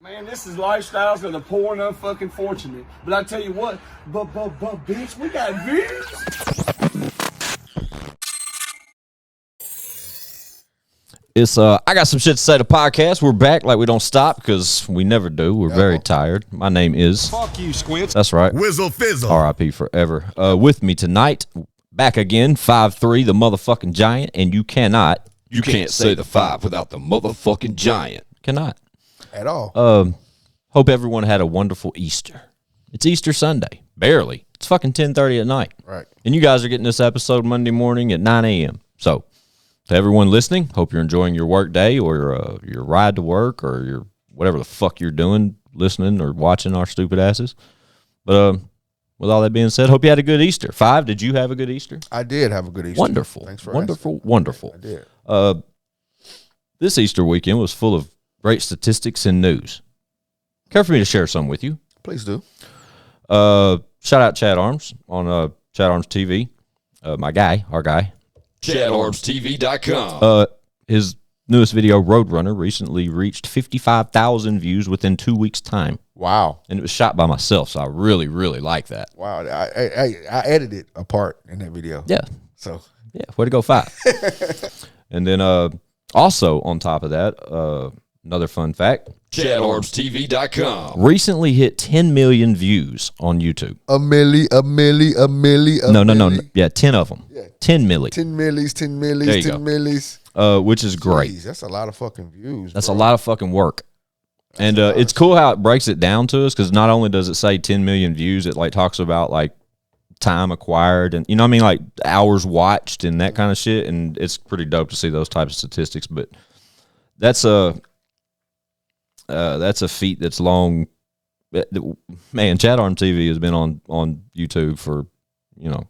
Man, this is lifestyles of the poor and unfucking fortunate. But I tell you what, but bitch, we got views. It's I got some shit to say to podcast. We're back like we don't stop because we never do. We're very tired. My name is Fuck you, Squints. That's right. Whizzle fizzle. R.I.P. forever. With me tonight, back again, 5'3", the motherfucking giant, and you cannot. You can't say the 5 without the motherfucking giant. Cannot. At all. Hope everyone had a wonderful Easter. It's Easter Sunday. Barely. It's fucking 10:30 at night. Right. And you guys are getting this episode Monday morning at 9 a.m. So, to everyone listening, hope you're enjoying your work day or your ride to work or your whatever the fuck you're doing, listening or watching our stupid asses. But with all that being said, hope you had a good Easter. 5, did you have a good Easter? I did have a good Easter. Wonderful. Thanks for wonderful, asking. wonderful. I did. This Easter weekend was full of great statistics and news. Care for me to share some with you? Please do. Shout out Chad Arms on ChadArmesTV. My guy, our guy. ChadArmesTV.com. His newest video, Roadrunner, recently reached 55,000 views within 2 weeks' time. Wow. And it was shot by myself, so I really, really like that. Wow. I edited a part in that video. Yeah. So. Yeah, way to go, 5. And then also on top of that, another fun fact. ChadArmesTV.com. Recently hit 10 million views on YouTube. A milli. No. Yeah, 10 of them. Yeah. 10 milli. 10 millis, 10 millis, There you 10 go. millis. Which is great. Jeez, that's a lot of fucking views. That's bro. a lot of fucking work. And it's cool how it breaks it down to us because not only does it say 10 million views, it like talks about like time acquired and, you know what I mean, like hours watched and that kind of shit. And it's pretty dope to see those types of statistics. But that's a feat that's long. Man, Chad Arm TV has been on YouTube for, you know,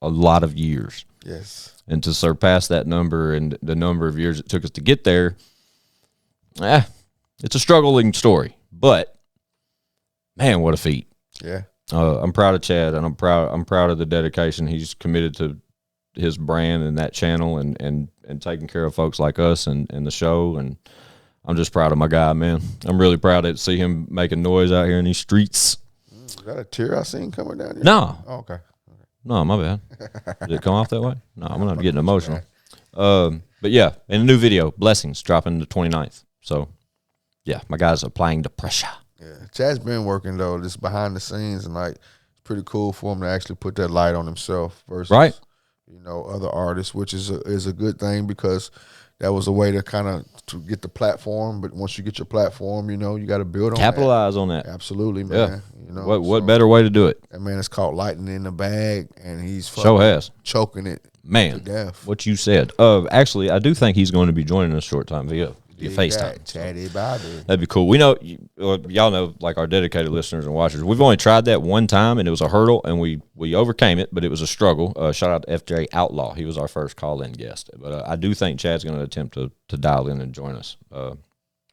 a lot of years. Yes. And to surpass that number and the number of years it took us to get there, it's a struggling story. But man, what a feat! Yeah. I'm proud of Chad, and I'm proud of the dedication he's committed to his brand and that channel, and taking care of folks like us and the show. And I'm just proud of my guy, man. I'm really proud to see him making noise out here in these streets. Is that a tear I seen coming down here? No, Oh, okay. no, my bad. Did it come off that way? No, I'm not getting emotional. But yeah, and a new video, Blessings, dropping the 29th. So yeah, my guy's applying the pressure. Yeah. Chad's been working though, just behind the scenes, and like it's pretty cool for him to actually put that light on himself versus you know, other artists, which is a good thing because that was a way to kind of to get the platform. But once you get your platform, you know, you got to build on Capitalize on that. Absolutely, man. Yeah. You know, What better way to do it? That man is caught lightning in the bag, and he's Show has. choking it Man, to death. what you said. Actually, I do think he's going to be joining us short time via FaceTime. Chatty Bobby. That'd be cool. We know, y'all know, like our dedicated listeners and watchers, we've only tried that one time, and it was a hurdle, and we overcame it, but it was a struggle. Shout out to FJ Outlaw. He was our first call-in guest. But I do think Chad's going to attempt to dial in and join us. We're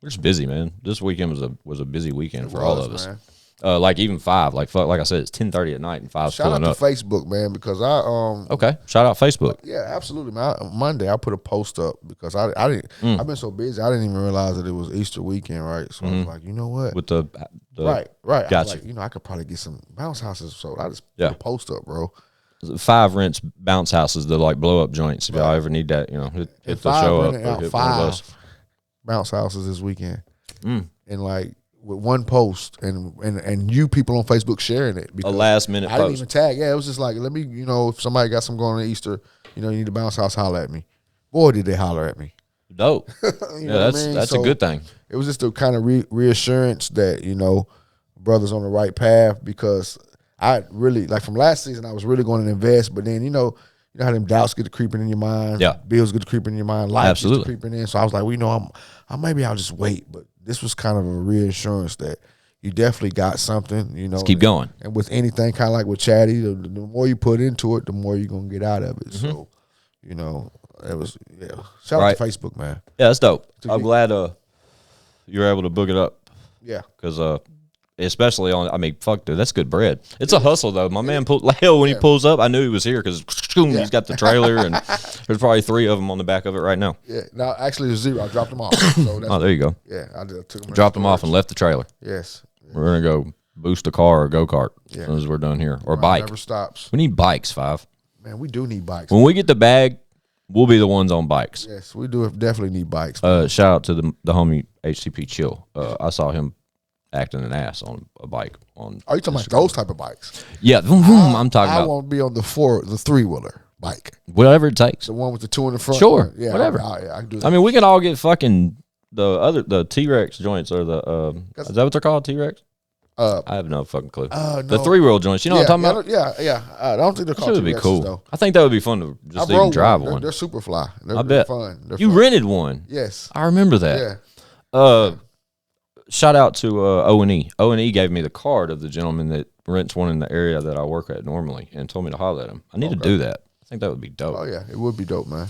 just busy, man. This weekend was a busy weekend for all of us. Man. Like even 5, like I said, it's 10:30 at night and 5's Shout out pulling to up. Facebook, man, because Okay, shout out Facebook. Yeah, absolutely, man. Monday I put a post up because I didn't. I've been so busy I didn't even realize that it was Easter weekend, right? So I was like, you know what? With the right. Gotcha. I was like, you know, I could probably get some bounce houses, so I just put a post up, bro. 5 rents bounce houses, the like blow up joints. If y'all ever need that, you know, hit the show up. Or hit 5 bounce houses this weekend, and like with one post, and you people on Facebook sharing it. A last minute I post. didn't even tag. Yeah, it was just like, let me, you know, if somebody got something going on Easter, you know, you need a bounce house, holler at me. Boy, did they holler at me. Dope. You know what I mean? That's So a good thing. It was just a kind of reassurance that, you know, brother's on the right path, because I really, like from last season, I was really going to invest, but then, you know how them doubts get to creeping in your mind. Yeah. Bills get to creeping in your mind. Life Absolutely. gets to creeping in. So I was like, well, you know, maybe I'll just wait. But this was kind of a reassurance that you definitely got something, you know. Let's keep going. And with anything, kind of like with Chatty, the more you put into it, the more you're going to get out of it. So, you know, it was, Shout out to Facebook, man. Yeah, that's dope. I'm glad you were able to book it up. Yeah. Because especially on. I mean, fuck, dude, that's good bread. It's a hustle though. My man Leo when he pulls up, I knew he was here because he's got the trailer and there's probably 3 of them on the back of it right now. Yeah, no, actually there's 0. I dropped them off. So that's there you go. Yeah, I just took them. Dropped them off and left the trailer. Yes. We're gonna go boost a car or go kart as soon as we're done here, or bike. Never stops. We need bikes, 5. Man, we do need bikes. When we get the bag, we'll be the ones on bikes. Yes, we do definitely need bikes. Shout out to the homie HTP Chill. I saw him acting an ass on a bike. Are you talking about those type of bikes? Yeah, I'm talking about. I want to be on the 3-wheeler bike. Whatever it takes. The one with the 2 in the front. Sure, yeah, whatever. I can do that. I mean, we can all get fucking the T-Rex joints or the is that what they're called, T-Rex? I have no fucking clue. No. The 3-wheel joints. You know what I'm talking about? Yeah. I don't think they're called That would be T-Rexes, cool. though. I think that would be fun to just even drive one. They're super fly. I bet. Fun. They're You fun. rented one. Yes. I remember that. Yeah. Shout out to O&E. O&E gave me the card of the gentleman that rents one in the area that I work at normally and told me to holler at him. I need to do that. I think that would be dope. Oh, yeah. It would be dope, man.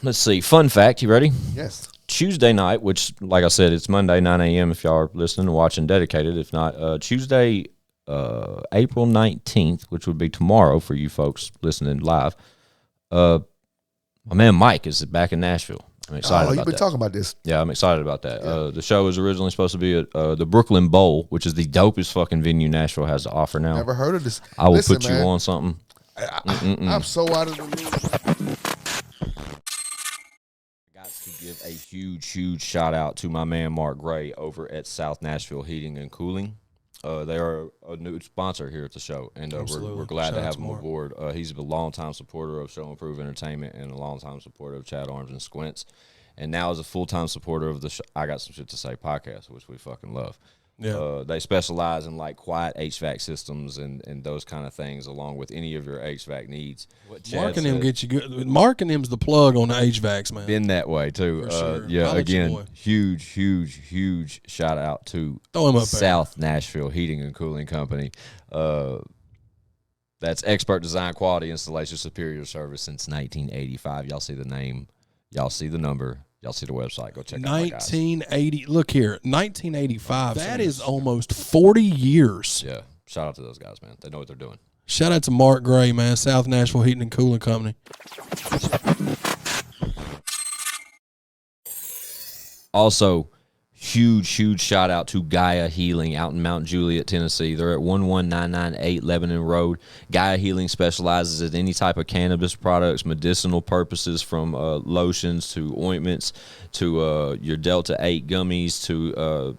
Let's see. Fun fact. You ready? Yes. Tuesday night, which, like I said, it's Monday, 9 a.m. if y'all are listening and watching dedicated. If not, Tuesday, April 19th, which would be tomorrow for you folks listening live, my man Mike is back in Nashville. I'm excited about you've been that. talking about this. Yeah, I'm excited about that. The show was originally supposed to be at the Brooklyn Bowl, which is the dopest fucking venue Nashville has to offer now. Never heard of this. I will Listen, put you man, on something. I'm so out of the loop. To give a huge shout out to my man Mark Gray over at South Nashville Heating and Cooling. They are a new sponsor here at the show, and we're glad to have him aboard. He's a longtime supporter of Show Improve Entertainment and a longtime supporter of Chad Arms and Squints, and now is a full-time supporter of the I Got Some Shit to Say podcast, which we fucking love. Yeah. They specialize in like quiet HVAC systems and those kind of things, along with any of your HVAC needs. Mark and him get you good. Mark and him's the plug on the HVACs, man. Been that way too. Sure. Yeah. Again, huge shout out to Throw him up South Nashville Heating and Cooling Company. That's expert design, quality installation, superior service since 1985. Y'all see the name. Y'all see the number. Y'all see the website. Go check it out. 1980. Look here, 1985. That is almost 40 years. Yeah. Shout out to those guys, man. They know what they're doing. Shout out to Mark Gray, man. South Nashville Heating and Cooling Company. Also, huge shout out to Gaia Healing out in Mount Juliet, Tennessee. They're at 11998 Lebanon Road. Gaia Healing specializes in any type of cannabis products, medicinal purposes, from lotions to ointments to your Delta 8 gummies to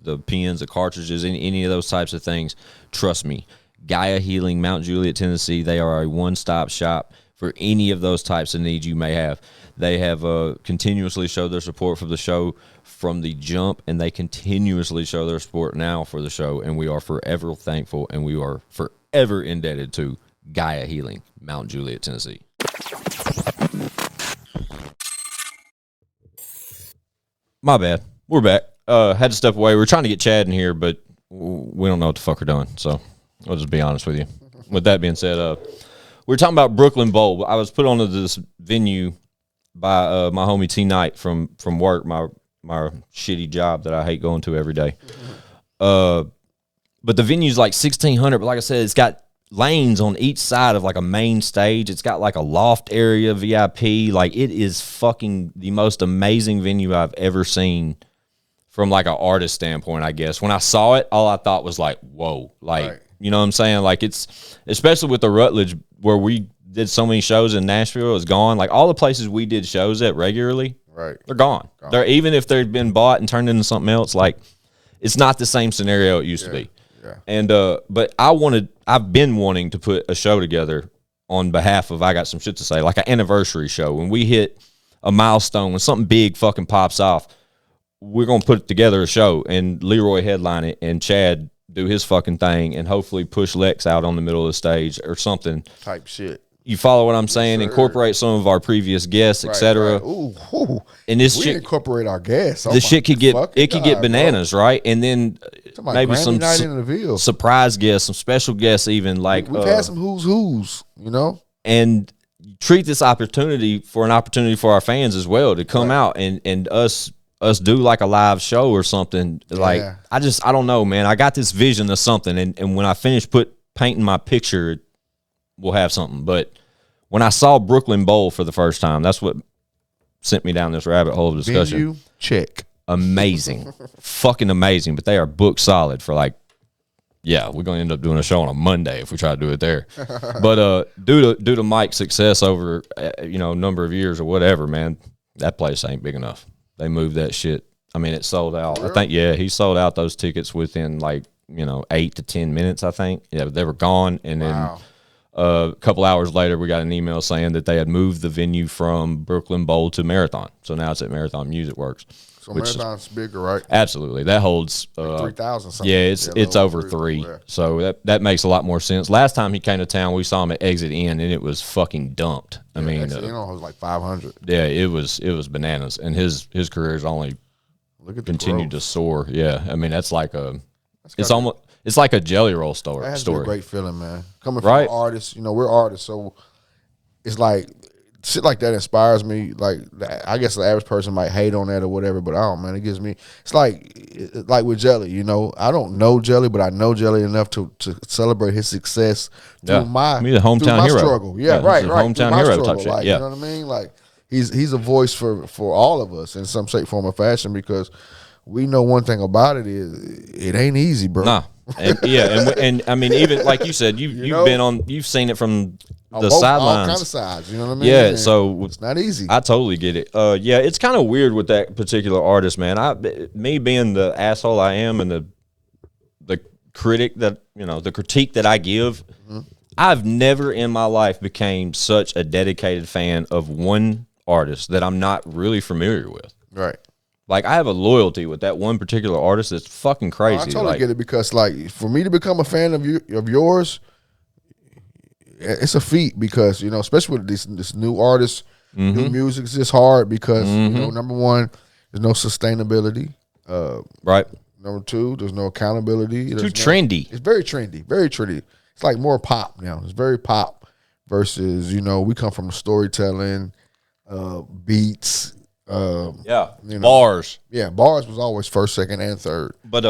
the pens, the cartridges, any of those types of things. Trust me, Gaia Healing, Mount Juliet, Tennessee, they are a one-stop shop for any of those types of needs you may have. They have continuously showed their support for the show from the jump, and they continuously show their support now for the show, and we are forever thankful, and we are forever indebted to Gaia Healing, Mount Juliet, Tennessee. My bad. We're back. Had to step away. We're trying to get Chad in here, but we don't know what the fuck we're doing, so I'll just be honest with you. With that being said, we're talking about Brooklyn Bowl. I was put onto this venue by my homie T Knight from work, my shitty job that I hate going to every day. But the venue's like 1,600. But like I said, it's got lanes on each side of like a main stage. It's got like a loft area, VIP. Like, it is fucking the most amazing venue I've ever seen from like an artist standpoint, I guess. When I saw it, all I thought was like, whoa. Like, right. You know what I'm saying? Like, it's, especially with the Rutledge, where we did so many shows in Nashville, it's gone. Like, all the places we did shows at regularly, right, they're gone. They're, even if they've been bought and turned into something else, like, it's not the same scenario it used to be. Yeah. And but I've been wanting to put a show together on behalf of I Got Some Shit to Say, like an anniversary show. When we hit a milestone, when something big fucking pops off, we're gonna put together a show and Leroy headline it and Chad do his fucking thing and hopefully push Lex out on the middle of the stage or something. Type shit. You follow what I'm saying? Yes, incorporate some of our previous guests, etc. Right. Ooh. And this we shit incorporate our guests. The shit could get get bananas, bro. Right? And then maybe some surprise guests, some special guests, even like we've had some who's, you know. And treat this opportunity for an opportunity for our fans as well to come out and us us do like a live show or something. Like I don't know, man. I got this vision of something, and when I finish painting my picture, we'll have something. But when I saw Brooklyn Bowl for the first time, that's what sent me down this rabbit hole of discussion. Venue, check. Amazing. Fucking amazing. But they are booked solid for like, yeah, we're going to end up doing a show on a Monday if we try to do it there. But due to Mike's success over, number of years or whatever, man, that place ain't big enough. They moved that shit. I mean, it sold out. I think, he sold out those tickets within 8 to 10 minutes, I think. Yeah, they were gone. And then a couple hours later, we got an email saying that they had moved the venue from Brooklyn Bowl to Marathon. So now it's at Marathon Music Works. So Marathon's bigger, right? Absolutely. That holds 3,000 something. Yeah, it's over 3. Yeah. So that makes a lot more sense. Last time he came to town, we saw him at Exit Inn, and it was fucking dumped. I mean, Exit Inn was like 500. Yeah, it was bananas, and his career's only continued to soar. Yeah, I mean that's like it's like a Jelly Roll story. That has to be a great feeling, man. Coming from right? artists, we're artists, so it's like shit like that inspires me. Like I guess the average person might hate on that or whatever, but I don't, man. It gives me. It's like with Jelly, I don't know Jelly, but I know Jelly enough to celebrate his success through my hometown hero struggle. Yeah, right. Hometown hero type shit. Like, you know what I mean? Like he's a voice for all of us in some shape, form, or fashion because we know one thing about it is it ain't easy, bro. Nah. And I mean, even like you said, you've seen it from the sidelines, all kind of sides. You know what I mean? Yeah, and so it's not easy. I totally get it. It's kind of weird with that particular artist, man. Me being the asshole I am, and the critic that the critique that I give, I've never in my life became such a dedicated fan of one artist that I'm not really familiar with. Right. Like, I have a loyalty with that one particular artist that's fucking crazy. I totally get it because, like, for me to become a fan of yours, it's a feat because, especially with this new artist, new music is just hard because, number one, there's no sustainability. Right. Number two, there's no accountability. Too trendy. It's very trendy, very trendy. It's like more pop now. It's very pop versus, we come from storytelling, beats, bars. Yeah, bars was always first, second, and third. But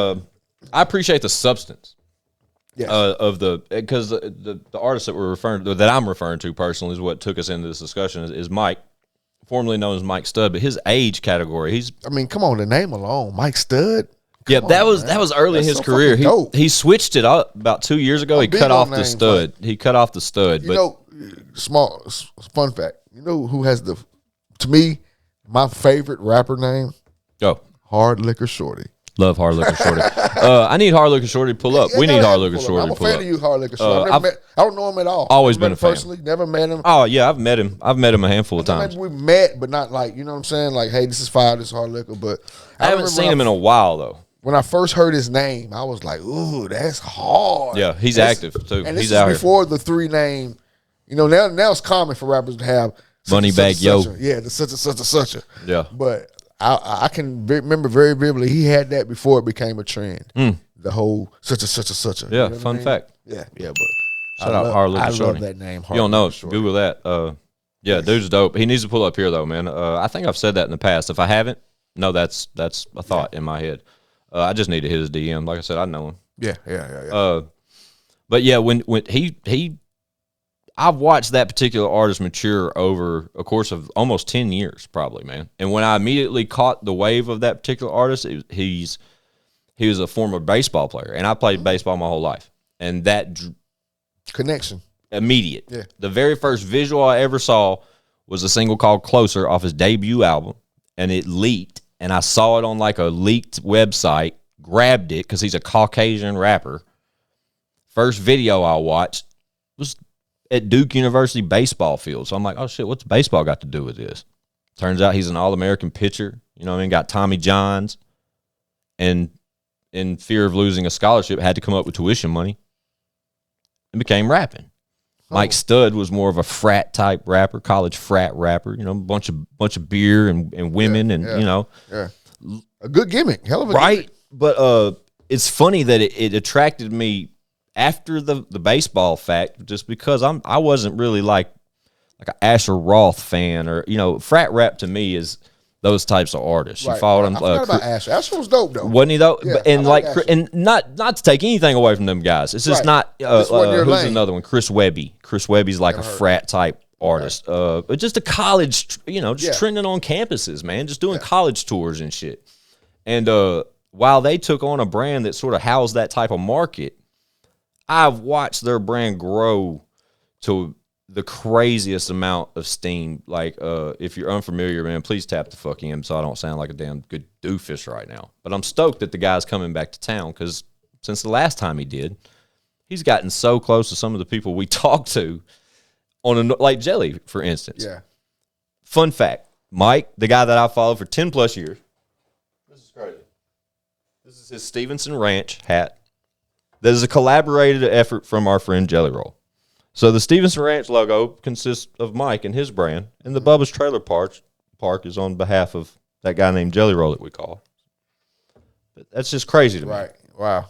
I appreciate the substance. Yes. Because the artist that I'm referring to personally is what took us into this discussion is Mike, formerly known as Mike Stud, but his age category. Come on, the name alone, Mike Stud. That was early in his career. He switched it up about 2 years ago. He cut off the stud. He cut off the stud. Small fun fact. You know who has to me, my favorite rapper name? Hard Liquor Shorty. Love Hard Liquor Shorty. I need Hard Liquor Shorty to pull up. We need Hard Liquor Shorty to pull up. I'm a fan of you, Hard Liquor Shorty. I don't know him at all. Always been a fan. Personally, never met him. Oh, yeah, I've met him. I've met him a handful of times. We met, but not like, you know what I'm saying? Like, hey, this is fire, this is Hard Liquor. But I haven't seen him in a while, though. When I first heard his name, I was like, ooh, that's hard. Yeah, he's active, too. And this is is before the 3 name. Now it's common for rappers to have Money Bag Yo. Yeah, the such and such. Yeah. But I can remember very vividly he had that before it became a trend. The whole such and such. Yeah, fun fact. Yeah, but shout out Hard Liquor Shorty. I love that name. You don't know it, Google that. Dude's dope. He needs to pull up here though, man. I think I've said that in the past. If I haven't, no, that's a thought in my head. I just need to hit his DM. Like I said, I know him. Yeah. But yeah, when I've watched that particular artist mature over a course of almost 10 years, probably, man. And when I immediately caught the wave of that particular artist, he was a former baseball player, and I played baseball my whole life. And that connection, immediate. Yeah. The very first visual I ever saw was a single called "Closer" off his debut album, and it leaked. And I saw it on like a leaked website. Grabbed it because he's a Caucasian rapper. First video I watched was at Duke University baseball field. So I'm like, oh shit, what's baseball got to do with this? Turns out he's an All-American pitcher. You know what I mean? Got Tommy Johns. And in fear of losing a scholarship, had to come up with tuition money. And became rapping. Mike Stud was more of a frat type rapper, college frat rapper, a bunch of beer and women Yeah. A good gimmick. Hell of a gimmick. But it's funny that it attracted me after the baseball fact, just because I wasn't really like an Asher Roth fan, or frat rap to me is those types of artists. Right. You followed him. I forgot about Asher. Asher was dope though. Wasn't he though? Yeah, And I like Asher. and not to take anything away from them guys. It's just Right. not. This wasn't your Who's lane. another one? Chris Webby. Chris Webby's like a frat type artist. But just a college, just trending on campuses, man. Just doing college tours and shit. And while they took on a brand that sort of housed that type of market, I've watched their brand grow to the craziest amount of steam. Like, if you're unfamiliar, man, please tap the fuck in so I don't sound like a damn good doofus right now. But I'm stoked that the guy's coming back to town because since the last time he did, he's gotten so close to some of the people we talked to like Jelly, for instance. Yeah. Fun fact, Mike, the guy that I followed for 10 plus years, this is crazy. This is his Stevenson Ranch hat. That is a collaborated effort from our friend Jelly Roll. So the Stevenson Ranch logo consists of Mike and his brand, and the Bubba's Trailer Park is on behalf of that guy named Jelly Roll that we call. But that's just crazy to me. Right. Wow.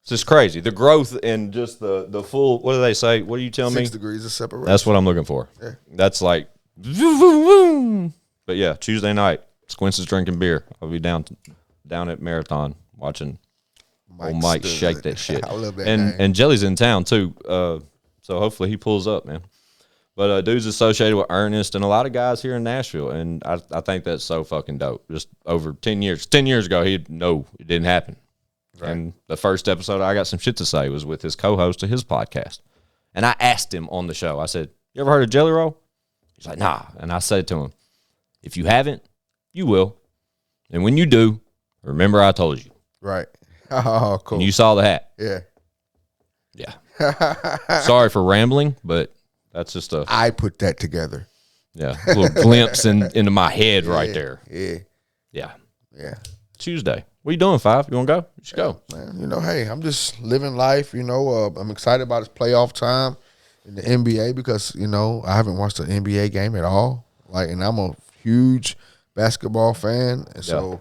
It's just crazy. The growth and just the full, what do they say? What are you telling me? 6 degrees of separation. That's what I'm looking for. Yeah. That's like, but yeah, Tuesday night, Squints is drinking beer. I'll be down at Marathon watching old Mike shake that shit. I love that and Jelly's in town too, so hopefully he pulls up, man. But dude's associated with Ernest and a lot of guys here in Nashville, and I think that's so fucking dope. Just over 10 years. 10 years ago, he'd know it didn't happen. Right. And the first episode I got some shit to say was with his co-host of his podcast. And I asked him on the show, I said, you ever heard of Jelly Roll? He's like, nah. And I said to him, if you haven't, you will. And when you do, remember I told you. Right. Oh, cool. And you saw the hat. Yeah. Yeah. Sorry for rambling, but that's just I put that together. Yeah, a little glimpse into my head right there. Yeah. Yeah. Yeah. Tuesday. What are you doing, Five? You want to go? You should go. Man, hey, I'm just living life, I'm excited about this playoff time in the NBA because, I haven't watched an NBA game at all. And I'm a huge basketball fan. And so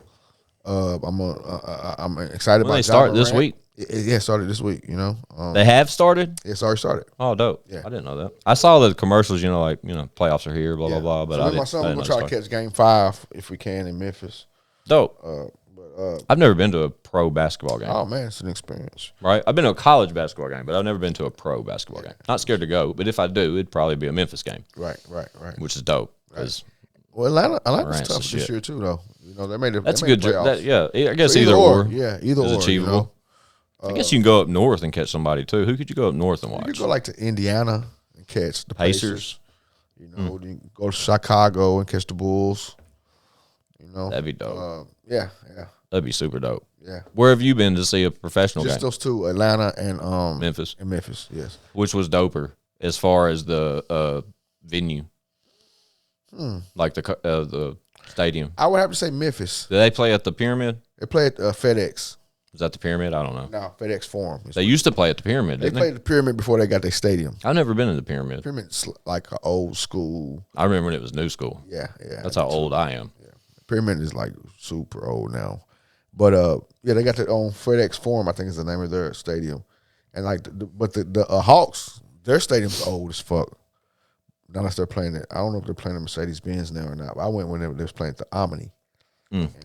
I'm excited about they start this week? Yeah, it started this week, They have started? It's already started. Oh, dope. Yeah. I didn't know that. I saw the commercials, playoffs are here, blah, blah, blah. But so I didn't, my son, I we're didn't going know to try to catch game 5 if we can in Memphis. Dope. I've never been to a pro basketball game. Oh, man, it's an experience. Right? I've been to a college basketball game, but I've never been to a pro basketball game. Not scared to go, but if I do, it'd probably be a Memphis game. Right. Which is dope. Right. Well, Atlanta's tough this year, too, though. They made it. That's a good job. Yeah, I guess so either or. Yeah, either is or. achievable. I guess you can go up north and catch somebody, too. Who could you go up north and watch? You could go, to Indiana and catch the Pacers. You can go to Chicago and catch the Bulls. That'd be dope. Yeah. That'd be super dope. Yeah. Where have you been to see a professional Just game? those two, Atlanta and Memphis. And Memphis, yes. Which was doper as far as the venue, like the stadium. I would have to say Memphis. Do they play at the Pyramid? They play at FedEx. Is that the Pyramid? I don't know. No, FedEx Forum. They used to play at the Pyramid, They didn't played the Pyramid before they got their stadium. I've never been to the Pyramid. Pyramid's like an old school. I remember when it was new school. Yeah. That's how old I am. Yeah. Pyramid is like super old now. But they got their own FedEx Forum, I think is the name of their stadium. And the Hawks, their stadium's old as fuck. Not unless they're playing it. I don't know if they're playing the Mercedes-Benz now or not. But I went when they was playing at the Omni.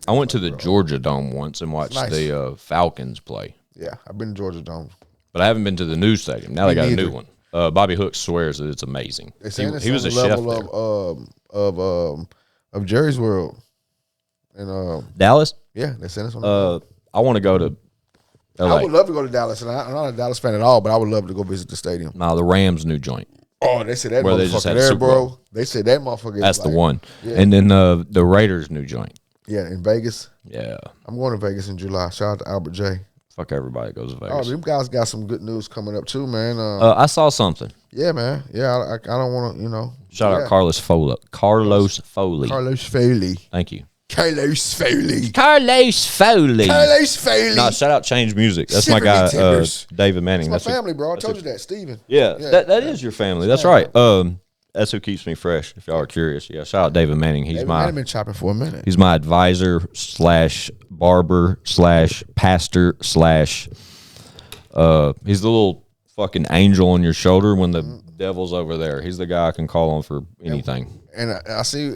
I went to the Georgia Dome once and watched the Falcons play. Yeah, I've been to Georgia Dome. But I haven't been to the new stadium. Now they got a new one. Bobby Hooks swears that it's amazing. He was a chef there. Of Jerry's World. And Dallas? Yeah, they sent us on I want to go to LA. I would love to go to Dallas, and I'm not a Dallas fan at all, but I would love to go visit the stadium. No, the Rams' new joint. Oh, they said that Where they just motherfucker had there, Super Bowl. bro. They said that motherfucker. That's the one. Yeah. And then the Raiders' new joint. Yeah, in Vegas. Yeah. I'm going to Vegas in July. Shout out to Albert J. Fuck everybody that goes to Oh, Vegas. them guys got some good news coming up too, man. I saw something. Yeah, man. Yeah, I don't want to, Shout out Carlos Foley. Carlos Foley. Carlos Foley. Thank you. Carlos Foley. Carlos Foley. Carlos Foley. No, shout out Change Music. That's Shiver my guy, me timbers. David Manning. That's my family, bro. I told you that, Steven. Yeah, that is your family. That's right. That's who keeps me fresh. If y'all are curious, yeah. Shout out David Manning. He's David Manning been chopping for a minute. He's my advisor / barber / pastor / he's the little fucking angel on your shoulder when the devil's over there. He's the guy I can call on for anything. And I see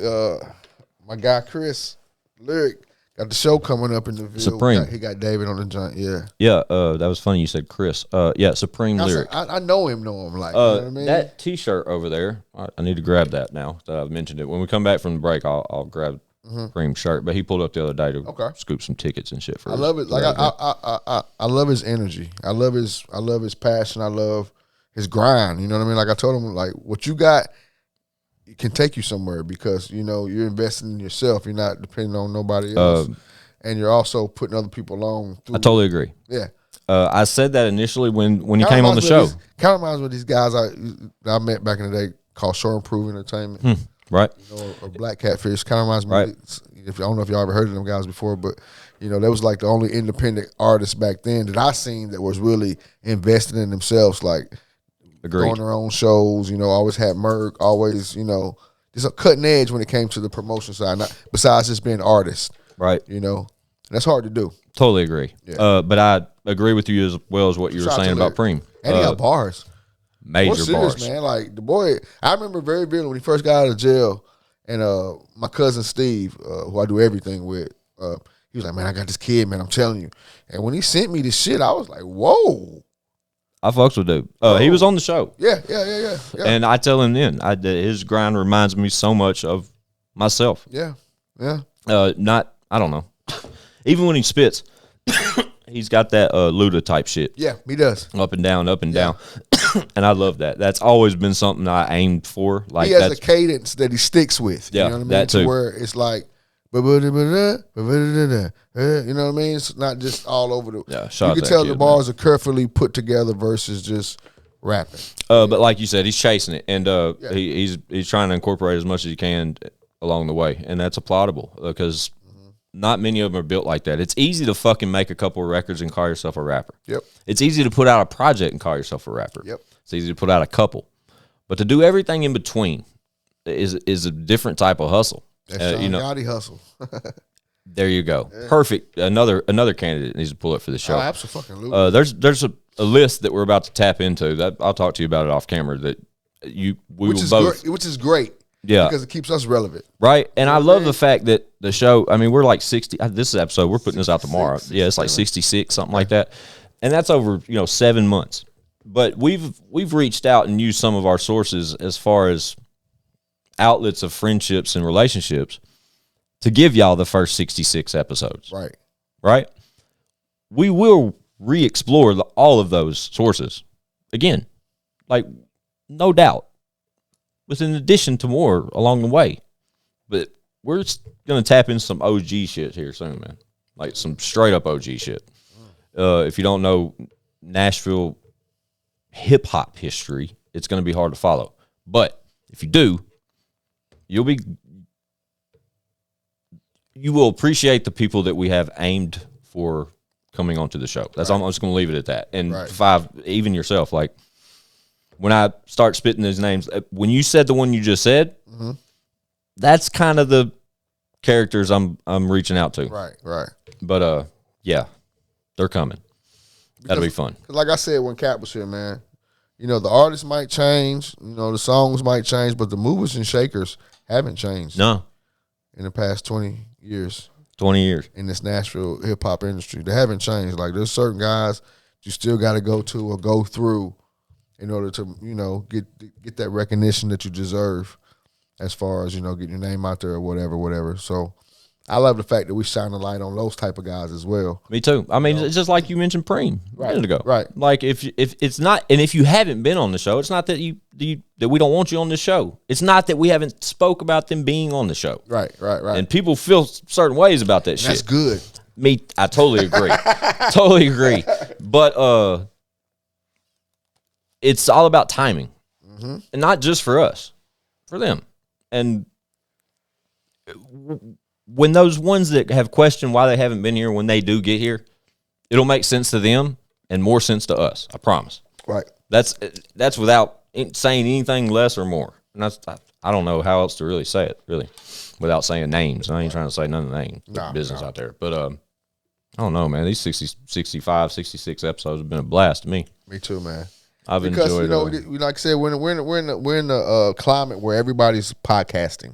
My guy Chris Lyric got the show coming up in the video. Supreme. He got David on the joint. Yeah. Yeah, that was funny you said Chris. Yeah, Supreme Lyric. I know him. Like, you know what I mean? That T-shirt over there, I need to grab that now that I've mentioned it. When we come back from the break, I'll grab Supreme shirt. But he pulled up the other day to scoop some tickets and shit for. I love it. Like I love his energy. I love his passion. I love his grind. You know what I mean? Like I told him, like what you got, it can take you somewhere because you know you're investing in yourself. You're not depending on nobody else, and you're also putting other people on. I totally agree. Yeah. I said that initially when he came on the show. Kind of reminds me of these guys I met back in the day called Shore and Prove Entertainment. Right. You know, or Black Catfish. Kind of reminds me. Right. I don't know if y'all ever heard of them guys before, but you know, that was like the only independent artists back then that I seen that was really invested in themselves, like doing their own shows. You know, always had merch, always, you know, just a cutting edge when it came to the promotion side. Not besides just being artists, right? You know, that's hard to do. Totally agree. Yeah. But I agree with you as well as what you were saying about Preem. And he got bars, major bars, man. Like the boy, I remember very vividly when he first got out of jail. And my cousin Steve, who I do everything with, he was like, man, I got this kid, man, I'm telling you. And when he sent me this shit, I was like, whoa. I fucks with dude. He was on the show. Yeah. And I tell him then, his grind reminds me so much of myself. Yeah. I don't know. Even when he spits, he's got that Luda type shit. Yeah, he does. Up and down. And I love that. That's always been something I aimed for. Like he has a cadence that he sticks with. Yeah, you know what I mean? that too. To where it's like, you know what I mean? It's not just all over the. Yeah, you can tell the bars are carefully put together versus just rapping. But like you said, he's chasing it, and he's trying to incorporate as much as he can along the way, and that's applaudable because not many of them are built like that. It's easy to fucking make a couple of records and call yourself a rapper. Yep. It's easy to put out a project and call yourself a rapper. Yep. It's easy to put out a couple, but to do everything in between is a different type of hustle. That's Gotti hustle. There you go. Yeah. Perfect. Another candidate needs to pull up for the show. Oh, absolutely. There's a list that we're about to tap into. That I'll talk to you about it off camera. Which is great. Yeah, because it keeps us relevant, right? And I love the fact that the show. I mean, we're like 60. This episode we're putting this out tomorrow. Yeah, it's like 66, something like that, and that's over 7 months. But we've reached out and used some of our sources as far as outlets of friendships and relationships to give y'all the first 66 episodes. Right. We will re-explore all of those sources again, like no doubt. With an addition to more along the way. But we're going to tap into some OG shit here soon, man. Like some straight up OG shit. If you don't know Nashville hip hop history, it's going to be hard to follow. But if you do, you will appreciate the people that we have aimed for coming onto the show. That's I'm just going to leave it at that. And even yourself, like, when I start spitting these names, when you said the one you just said, that's kind of the characters I'm reaching out to. Right. But yeah, they're coming. That'll be fun. Like I said when Cap was here, man, the artists might change, the songs might change, but the movers and shakers haven't changed. No. In the past 20 years. 20 years. In this Nashville hip hop industry. They haven't changed. Like there's certain guys you still got to go to or go through in order to, get that recognition that you deserve as far as, getting your name out there or whatever. So I love the fact that we shine a light on those type of guys as well. Me too. I mean, it's just like you mentioned Preem a minute ago. Right. Like if it's not, and if you haven't been on the show, it's not that that we don't want you on the show. It's not that we haven't spoke about them being on the show. Right. And people feel certain ways about that shit. That's good. I totally agree. Totally agree. But it's all about timing, and not just for us, for them. And when those ones that have questioned why they haven't been here, when they do get here, it'll make sense to them and more sense to us. I promise. Right. That's without saying anything less or more. And I don't know how else to really say it, really, without saying names. I ain't trying to say none of the names business out there. But I don't know, man. These 60, 65, 66 episodes have been a blast to me. Me too, man. I've enjoyed like I said, we're in the climate where everybody's podcasting.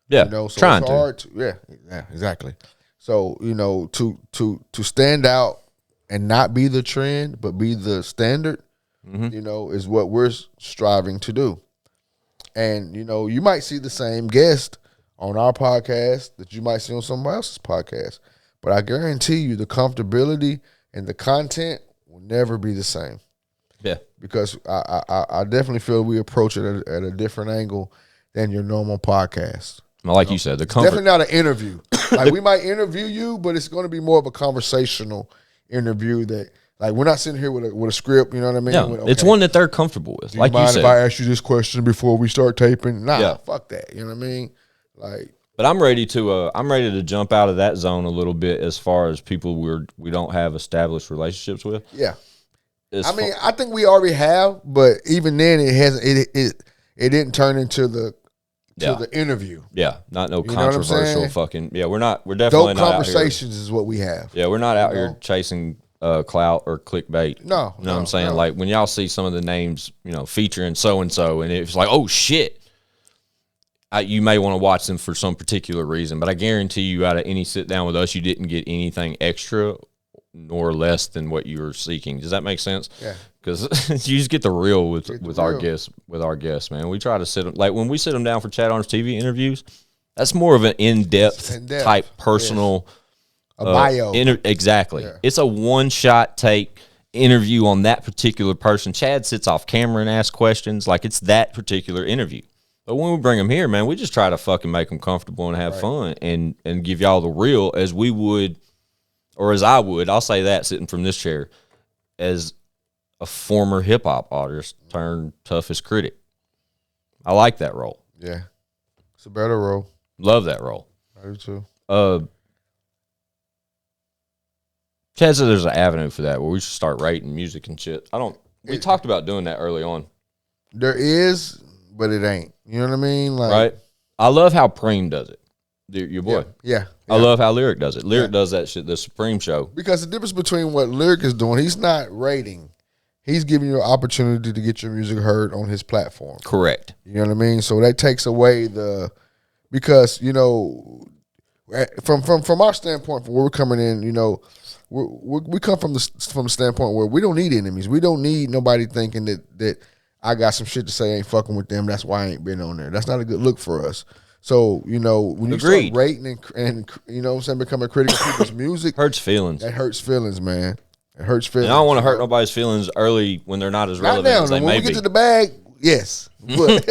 Yeah, you know, so trying it's hard to. Yeah, exactly. So, you know, to stand out and not be the trend, but be the standard, you know, is what we're striving to do. And, you know, you might see the same guest on our podcast that you might see on somebody else's podcast. But I guarantee you the comfortability and the content will never be the same. Yeah. Because I definitely feel we approach it at a different angle than your normal podcast. Like you said, the comfort. Definitely not an interview. Like we might interview you, but it's going to be more of a conversational interview that, like, we're not sitting here with a script. You know what I mean? Yeah, it's one that they're comfortable with. Like you mind said, if I ask you this question before we start taping? Nah, Yeah. fuck that. You know what I mean? Like, but I'm ready to jump out of that zone a little bit as far as people we don't have established relationships with. yeah. I think we already have, but even then, it hasn't. It didn't turn into the interview. Yeah, not no You know what I'm controversial saying? fucking. Yeah, we're definitely Dope not conversations is what we have. out here. Yeah, we're not out You here know? chasing clickbait or clickbait. No, you know what I'm no, saying? no. Like when y'all see some of the names, you know, featuring so and so, and it's like, oh shit. You may want to watch them for some particular reason, but I guarantee you, out of any sit down with us, you didn't get anything extra nor less than what you were seeking. Does that make sense? Yeah. Because you just get the real with our real. guests. With our guests, man, we try to sit them, like when we sit them down for ChadArmesTV interviews. That's more of an in-depth type personal A bio. Exactly. Yeah. It's a one-shot take interview on that particular person. Chad sits off camera and asks questions like it's that particular interview. But when we bring them here, man, we just try to fucking make them comfortable and have fun and give y'all the real as we would, or as I would, I'll say that sitting from this chair, as a former hip-hop artist turned toughest critic. I like that role. Yeah. It's a better role. Love that role. I do too. Chad said there's an avenue for that where we should start rating music and shit. We talked about doing that early on. There is, but it ain't. You know what I mean? Like, Right? I love how Preem does it. Your boy. Yeah. I love how Lyric does it. Lyric does that shit, the Supreme show. Because the difference between what Lyric is doing, he's not rating. He's giving you an opportunity to get your music heard on his platform. Correct. You know what I mean? So that takes away because, you know, from our standpoint, from where we're coming in, you know, we come from the standpoint where we don't need enemies. We don't need nobody thinking that I got some shit to say, I ain't fucking with them. That's why I ain't been on there. That's not a good look for us. So, you know, when you start rating and you know what I'm saying, becoming a critic of people's music, Hurts feelings. that hurts feelings, man. It hurts feelings. And I don't want to hurt nobody's feelings early when they're not as Not relevant now. as they When may we get be. to the bag, yes. But,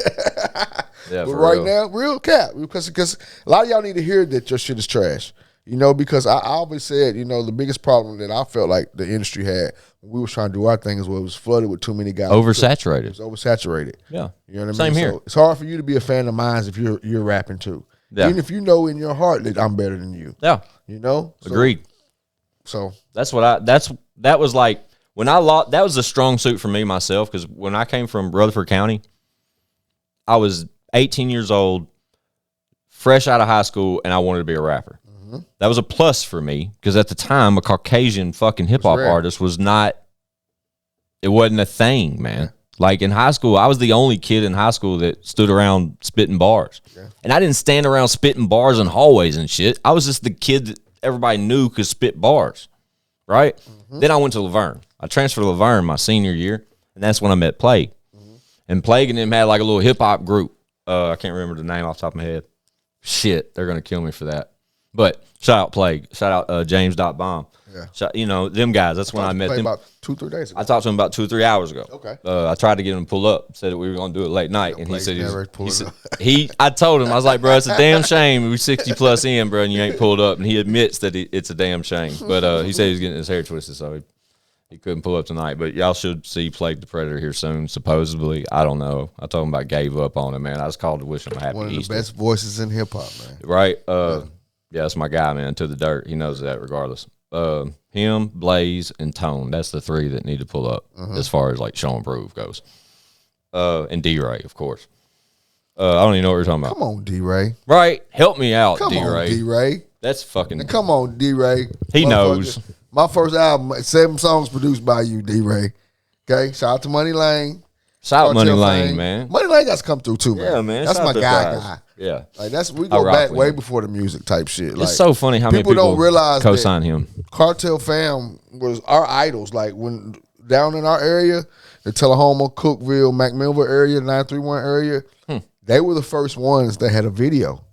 Yeah, but for right real. now, real cap. Because a lot of y'all need to hear that your shit is trash. You know, because I always said, you know, the biggest problem that I felt like the industry had when we was trying to do our thing is what it was flooded with too many guys. Oversaturated. It was oversaturated. Yeah. You know what I Same mean? here. So it's hard for you to be a fan of mine if you're rapping too. Yeah. Even if you know in your heart that I'm better than you. Yeah. You know? Agreed. So That was like when I lost. That was a strong suit for me myself because when I came from Rutherford County, I was 18 years old, fresh out of high school, and I wanted to be a rapper. Mm-hmm. That was a plus for me because at the time, a Caucasian fucking hip hop artist was not. It wasn't a thing, man. Like in high school, I was the only kid in high school that stood around spitting bars, and I didn't stand around spitting bars in hallways and shit. I was just the kid that everybody knew could spit bars. Right? Mm-hmm. Then I went to Laverne. I transferred to Laverne my senior year, and that's when I met Plague. Mm-hmm. And Plague and them had like a little hip-hop group. I can't remember the name off the top of my head. Shit, they're going to kill me for that. But shout out Plague. Shout out James.Bomb. Yeah. You know, them guys, that's when I met them. About 2-3 days ago. I talked to him about 2 or 3 hours ago. Okay. I tried to get him to pull up, said that we were going to do it late night, and he said I told him, I was like, bro, it's a damn shame we 60 plus in, bro, and you ain't pulled up, and he admits that it's a damn shame. But he said he was getting his hair twisted, so he couldn't pull up tonight. But y'all should see Plague the Predator here soon, supposedly. I don't know. I told him I gave up on him, man. I was called to wish him a happy Easter. One of the best voices in hip hop, man. Right? Yeah, that's my guy, man, to the dirt. He knows that regardless. Him, Blaze, and Tone. That's the three that need to pull up as far as like show and prove goes. And D-Ray, of course. I don't even know what you're talking about. Come on, D-Ray. Right? Help me out, Come D-Ray. on, D-Ray. That's fucking... Now, come on, D-Ray. He knows. My first album, 7 songs produced by you, D-Ray. Okay? Shout out to Money Lane. Shout out Money Cartel Lane, Fame. man. Money Lane got to come through too, man. Yeah, man. That's Shout my out to guy. guys. Yeah. Like we I go rock back with way him. before the music type shit. Like, It's so funny how many people don't realize co-sign him. Cartel Fam was our idols. Like when down in our area, the Tullahoma, Cookville, McMillville area, 931 area, they were the first ones that had a video.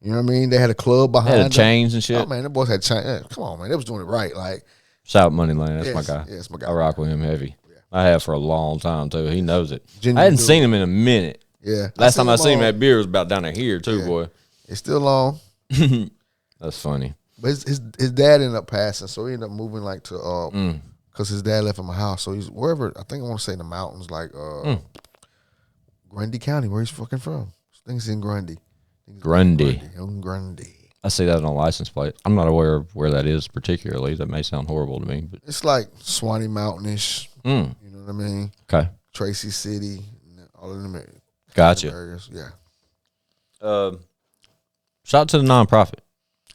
You know what I mean? They had a club behind They them. had chains and shit. Oh man, the boys had chains. Come on, man, they was doing it right. Like, Shout out Money Lane. That's Yes, my guy. yes, my guy. I rock with him heavy. I have for a long time too. He knows it. Genuine I hadn't dude. seen him in a minute. yeah. Last time I seen him on- at beer was about down here too, Yeah. boy. It's still long, That's funny. but his dad ended up passing, so he ended up moving like to because his dad left him a house, so he's wherever. I think I want to say in the mountains, like Grundy County, where he's fucking from. I think it's in Grundy. Grundy. Grundy. I see that on a license plate. I'm not aware of where that is particularly. That may sound horrible to me, but It's like Swanee Mountainish. You know what I mean? okay. Tracy City, all of them Gotcha. areas. Yeah. Shout out to the nonprofit.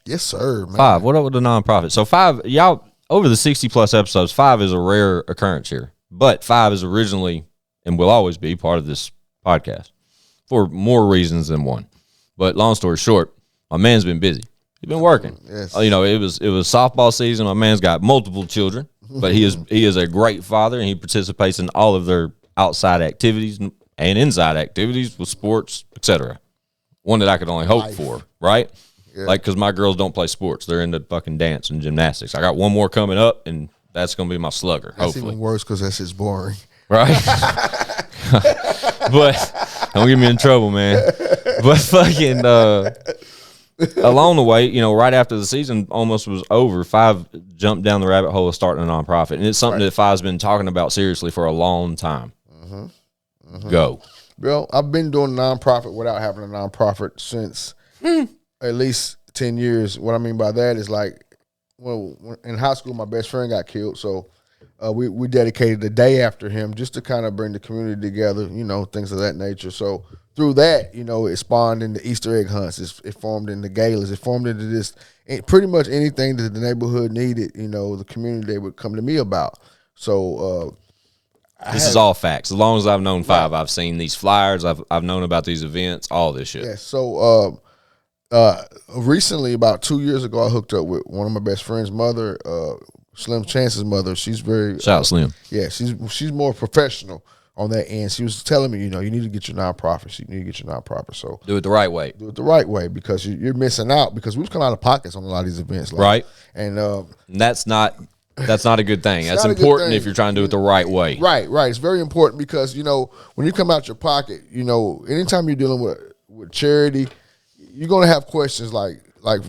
Yes, sir. Man. 5. What up with the nonprofit? So 5, y'all, over the 60 plus episodes, 5 is a rare occurrence here. But 5 is originally and will always be part of this podcast for more reasons than one. But long story short, my man's been busy. He's been working. Yes. You know, it was softball season. My man's got multiple children, but he is a great father, and he participates in all of their outside activities and inside activities with sports, etc. One that I could only hope for, right? Yeah. Like, because my girls don't play sports. They're into fucking dance and gymnastics. I got one more coming up, and that's going to be my slugger, That's hopefully. even worse because that shit's boring. Right? But don't get me in trouble, man. But fucking along the way, you know, right after the season almost was over, 5 jumped down the rabbit hole of starting a nonprofit. And it's something that 5's been talking about seriously for a long time. Go. Bro, I've been doing nonprofit without having a nonprofit since at least 10 years. What I mean by that is like, well, in high school, my best friend got killed. So we dedicated the day after him just to kind of bring the community together, you know, things of that nature. So through that, you know, it spawned into Easter egg hunts. It formed into galas. It formed into this, pretty much anything that the neighborhood needed, you know, the community, they would come to me about. So This is all facts. As long as I've known 5, I've seen these flyers. I've known about these events, all this shit. yeah, so recently, about 2 years ago, I hooked up with one of my best friend's mother, Slim Chance's mother. She's very Shout out Slim. yeah, she's more professional on that end. She was telling me, you know, you need to get your nonprofit. You need to get your nonprofit. So Do it the right way. do it the right way because you're missing out because we've come out of pockets on a lot of these events, like, Right. And And that's not a good thing. That's not a good important thing. if you're trying to do it the right way. right. It's very important because, you know, when you come out your pocket, you know, anytime you're dealing with charity, you're gonna have questions like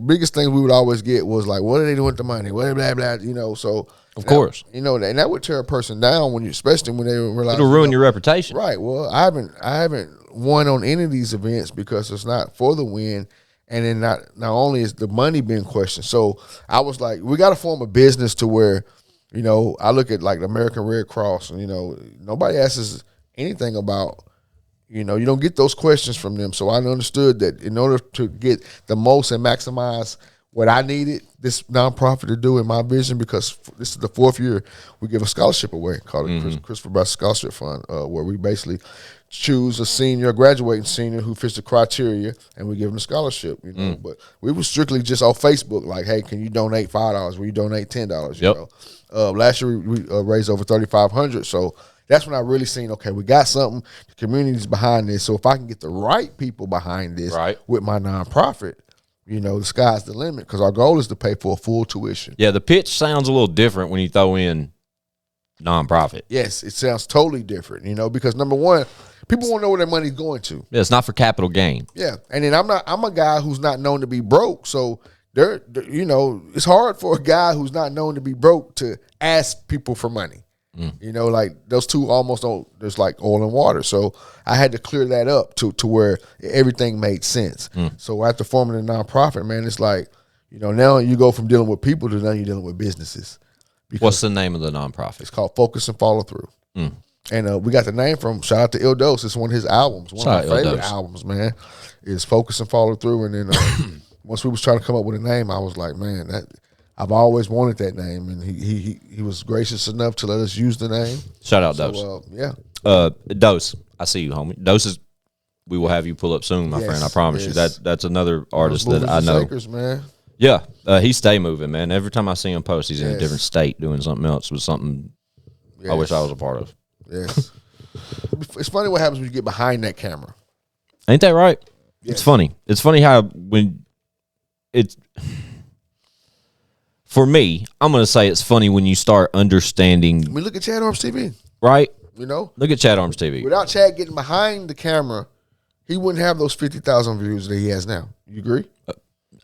biggest thing we would always get was like, what are they doing with the money? What blah blah, you know? So Of course. you know, and that would tear a person down when you, especially when they realize It'll ruin your reputation. Right. Well, I haven't won on any of these events because it's not for the win, and then not only is the money being questioned. So I was like, we got to form a business to where, you know, I look at like the American Red Cross, and you know, nobody asks us anything about, you know, you don't get those questions from them. So I understood that in order to get the most and maximize what I needed this nonprofit to do in my vision, because this is the 4th year we give a scholarship away called the Christopher Bass Scholarship Fund, where we basically choose a graduating senior who fits the criteria, and we give them a scholarship. You know, but we were strictly just on Facebook, like, hey, can you donate $5? Will you donate $10? You know, last year we raised over $3,500. So that's when I really seen, okay, we got something. The community's behind this. So if I can get the right people behind this with my nonprofit, you know, the sky's the limit because our goal is to pay for a full tuition. Yeah, the pitch sounds a little different when you throw in nonprofit. Yes, it sounds totally different, you know, because number one, people want to know where their money's going to. Yeah, it's not for capital gain. Yeah, and then I'm a guy who's not known to be broke, so you know, it's hard for a guy who's not known to be broke to ask people for money. You know, like those two almost don't. There's like oil and water, so I had to clear that up to where everything made sense. So after forming a nonprofit, man, it's like, you know, now you go from dealing with people to now you're dealing with businesses. What's the name of the nonprofit? It's called Focus and Follow Through. And we got the name from, shout out to Il Dos. It's one of his albums. One of my favorite albums, man, is Focus and Follow Through. And then once we was trying to come up with a name, I was like, man, I've always wanted that name. And he was gracious enough to let us use the name. Shout out Dose. Yeah. Dose. I see you, homie. Dose is we will have you pull up soon, my Yes, friend. I promise you. That's another artist that I know. Shakers, man. Yeah, he stay moving, man. Every time I see him post, he's in a Yes. different state doing something else with something I wish I was a part of. Yes. It's funny what happens when you get behind that camera. Ain't that right? Yes. It's funny. It's funny how when it's for me, I'm gonna say it's funny when you start understanding. I mean, look at ChadArmesTV. Right? You know, Look at ChadArmesTV. without Chad getting behind the camera, he wouldn't have those 50,000 views that he has now. You agree?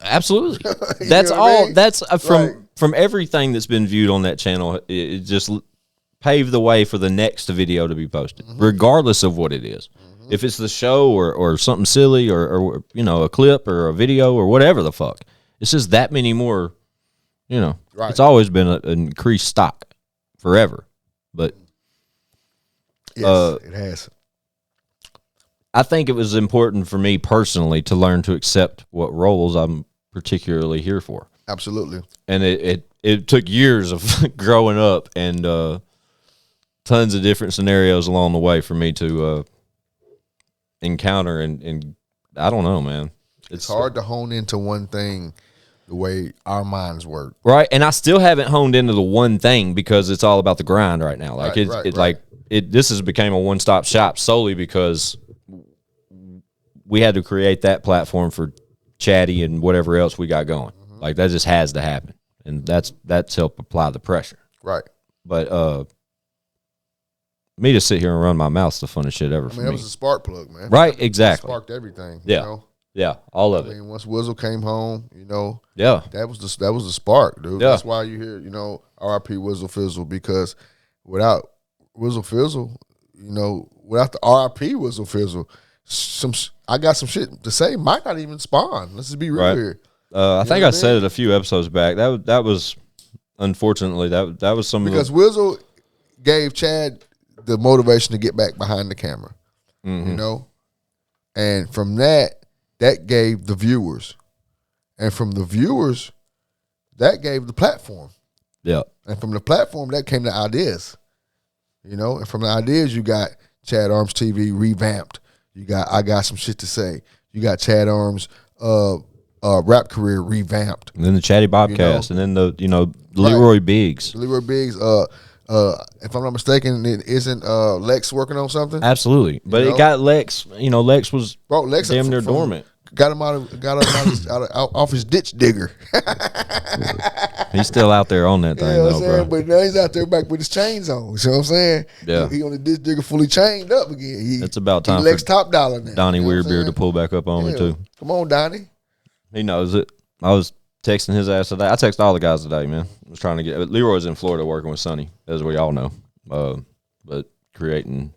Absolutely. You That's know what I all. mean? That's Right. from everything that's been viewed on that channel. It just paved the way for the next video to be posted, regardless of what it is. If it's the show or something silly or you know, a clip or a video or whatever the fuck, it's just that many more. You know, Right. it's always been an increased stock forever, but Yes, it has. I think it was important for me personally to learn to accept what roles I'm particularly here for. Absolutely. And it took years of growing up and tons of different scenarios along the way for me to encounter and I don't know, man. It's hard to hone into one thing the way our minds work. Right, and I still haven't honed into the one thing because it's all about the grind right now. Like Right. This has became a one-stop shop solely because we had to create that platform for Chatty and whatever else we got going. Like that just has to happen, and that's helped apply the pressure. Right. But me to sit here and run my mouth's the funnest shit ever I for mean, that me. was a spark plug, man. Right, It exactly. sparked everything. Yeah. You know? Yeah, all of I it. mean, once Wizzle came home, you know, Yeah, that was the spark, dude. Yeah. That's why you hear, you know, R.I.P. Wizzle Fizzle, because without Wizzle Fizzle, you know, without the R.I.P. Wizzle Fizzle, I got some shit to say might not even spawn. Let's just be real Right. here. I think what I I said mean? it a few episodes back. That was unfortunately that was some Because of Wizzle gave Chad the motivation to get back behind the camera, Mm-hmm. you know, and from that gave the viewers, and from the viewers, that gave the platform, yeah. and from the platform that came the ideas, you know, and from the ideas you got ChadArmesTV revamped. You got I got some shit to say. You got Chad Arms rap career revamped. And then the Chatty Bobcast, and then the Leroy Biggs. Leroy Biggs, if I'm not mistaken, isn't Lex working on something? Absolutely, but know? it got Lex. You know, Lex was Bro, Lex damn near dormant. Got him off his ditch digger. He's still out there on that thing, You know what though, I'm saying? bro. But now he's out there back with his chains on. You know what I'm saying? Yeah. He on the ditch digger fully chained up again. It's about time He Lex for Top Dollar now. Donnie You know what I'm Weirbeard to saying? pull back up on me Yeah. too. Come on, Donnie. He knows it. I was texting his ass today. I texted all the guys today, man. I was trying to get Leroy's in Florida working with Sonny, as we all know. But creating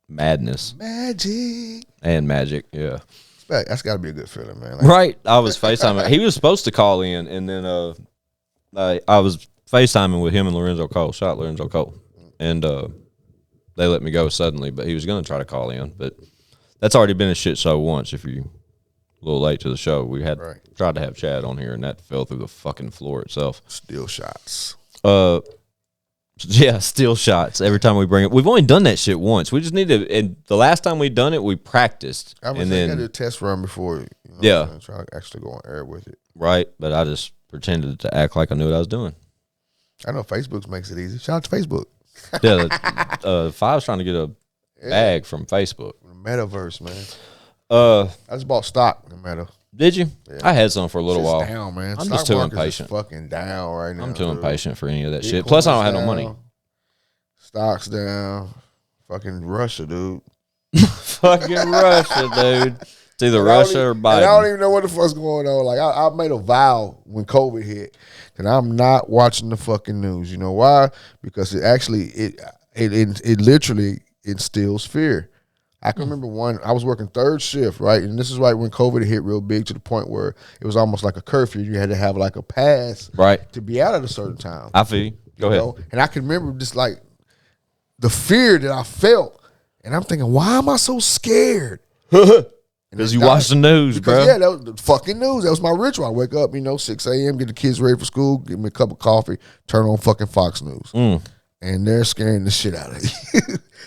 madness Magic. and magic, yeah. That's got to be a good feeling, man. Like, Right. I was FaceTiming. He was supposed to call in, and then I was FaceTiming with him and Lorenzo Cole. Shout out Lorenzo Cole. And they let me go suddenly, but he was going to try to call in. But that's already been a shit show once. If you're a little late to the show, we had tried to have Chad on here, and that fell through the fucking floor itself. Still shots. Yeah, steal shots every time we bring it. We've only done that shit once. We just need to. And the last time we done it, we practiced, I was and thinking then I did a test run before. You know Yeah. what I'm saying? Try to actually go on air with it. right. But I just pretended to act like I knew what I was doing. I know Facebook makes it easy. Shout out to Facebook. Yeah, Five's trying to get a bag from Facebook. Metaverse, man. I I just bought stock in Meta. did you? I had some for a little Shit's while. down, man. I'm Stock just too market's impatient. Fucking down right now. I'm too dude. impatient for any of that shit. Plus, I don't have no money. Stocks down. Fucking Russia, dude. Fucking Russia, dude. It's either And I don't Russia even- or and I don't Biden. even know what the fuck's going on. Like I made a vow when COVID hit that I'm not watching the fucking news. You know why? Because it literally instills fear. I can remember I was working third shift, right? And this is right when COVID hit real big to the point where it was almost like a curfew. You had to have like a pass Right. to be out at a certain time. I feel you. Go ahead. know? And I can remember just like the fear that I felt. And I'm thinking, why am I so scared? Because you watch the news, Because, bro. yeah, that was the fucking news. That was my ritual. I wake up, 6 a.m., get the kids ready for school, give me a cup of coffee, turn on fucking Fox News. And they're scaring the shit out of you.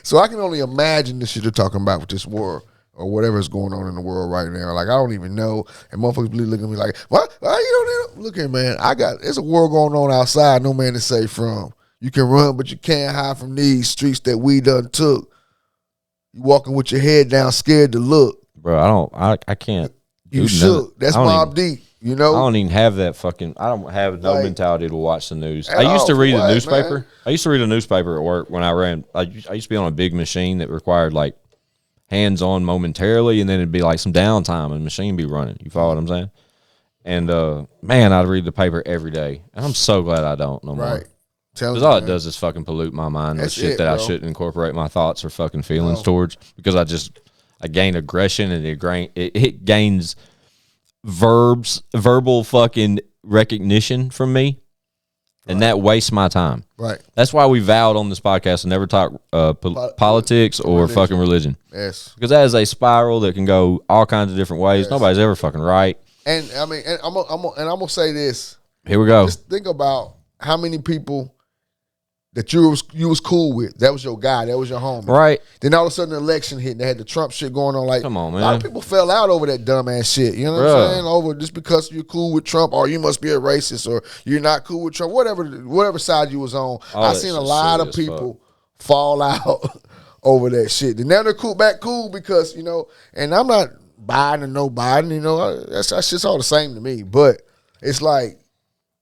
So I can only imagine the shit they're talking about with this war or whatever's going on in the world right now. Like, I don't even know. And motherfuckers be looking at me like, what? Why you don't know? Look here, man. There's a war going on outside, no man to save from. You can run, but you can't hide from these streets that we done took. You walking with your head down, scared to look. Bro, I can't. You shook. That's Mob Deep. You know, I don't even have that fucking. I don't have no mentality to watch the news. I used all, to read a what, newspaper. man? I used to read a newspaper at work when I ran. I used to be on a big machine that required like hands on momentarily, and then it'd be like some downtime, and the machine be running. You follow what I'm saying? And man, I'd read the paper every day, and I'm so glad I don't no more. Right. Because all it does is fucking pollute my mind with shit that I shouldn't incorporate my thoughts or fucking feelings towards. Because I gain aggression, and it gains verbal fucking recognition from me, and that wastes my time. Right. That's why we vowed on this podcast to never talk politics or fucking religion. Yes. Because that is a spiral that can go all kinds of different ways. Yes. Nobody's ever fucking right. And I mean, and I'm gonna say this. Here we go. Just think about how many people that you was cool with. That was your guy. That was your homie. Right. Then all of a sudden the election hit and they had the Trump shit going on. Like, come on, man. A lot of people fell out over that dumbass shit. You know what I'm saying? Over just because you're cool with Trump, or you must be a racist, or you're not cool with Trump. Whatever side you was on. I seen a lot of people fall out over that shit. And now they're back cool because, you know, and I'm not Biden or no Biden, you know, that shit's all the same to me. But it's like,